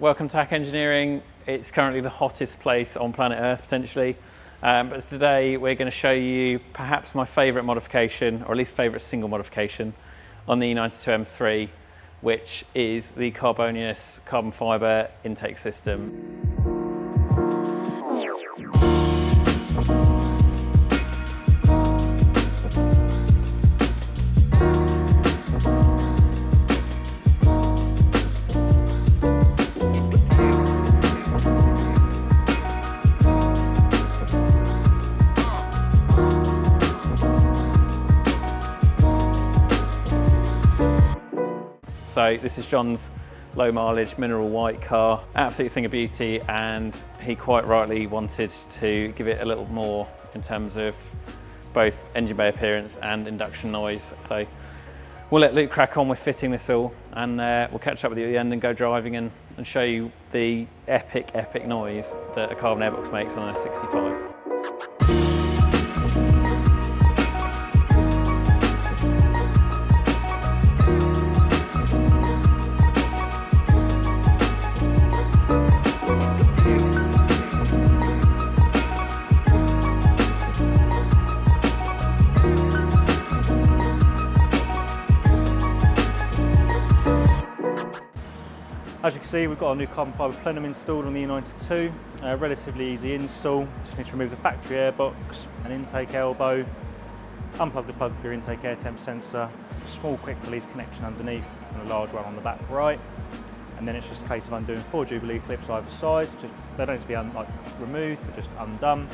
Welcome to Hack Engineering. It's currently the hottest place on planet Earth potentially, but today we're going to show you perhaps my favourite modification, or at least favourite single modification on the E92 M3, which is the Karbonius carbon fibre intake system. So this is John's low mileage mineral white car, absolute thing of beauty, and he quite rightly wanted to give it a little more in terms of both engine bay appearance and induction noise. So we'll let Luke crack on with fitting this all, and we'll catch up with you at the end and go driving and show you the epic noise that a carbon airbox makes on an S65. As you can see, we've got our new carbon fibre plenum installed on the E92. Relatively easy install. Just need to remove the factory airbox, an intake elbow, unplug the plug for your intake air temp sensor, small quick release connection underneath and a large one on the back right. And then it's just a case of undoing 4 Jubilee clips either side. They don't need to be removed, but just undone.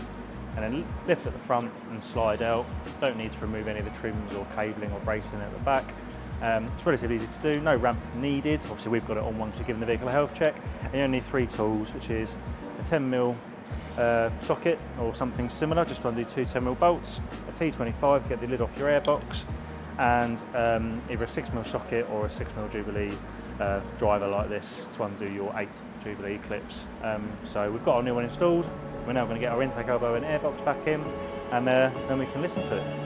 And then lift at the front and slide out. Don't need to remove any of the trims or cabling or bracing at the back. It's relatively easy to do, no ramp needed. Obviously we've got it on once we've given the vehicle a health check. And you only need 3 tools, which is a 10mm socket or something similar, just to undo 2 10mm bolts, a T25 to get the lid off your airbox, and either a 6mm socket or a 6mm Jubilee driver like this to undo your 8 Jubilee clips. So we've got our new one installed. We're now going to get our intake elbow and airbox back in, and then we can listen to it.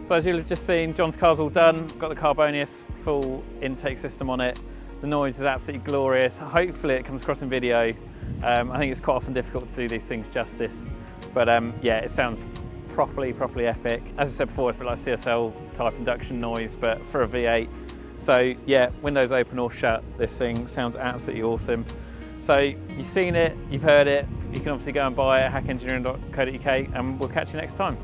So as you'll have just seen, John's car's all done. Got the Karbonius full intake system on it. The noise is absolutely glorious. Hopefully it comes across in video. I think it's quite often difficult to do these things justice. But yeah, it sounds properly epic. As I said before, it's a bit like CSL type induction noise, but for a V8. So yeah, windows open or shut, this thing sounds absolutely awesome. So you've seen it, you've heard it. You can obviously go and buy it at hackengineering.co.uk, and we'll catch you next time.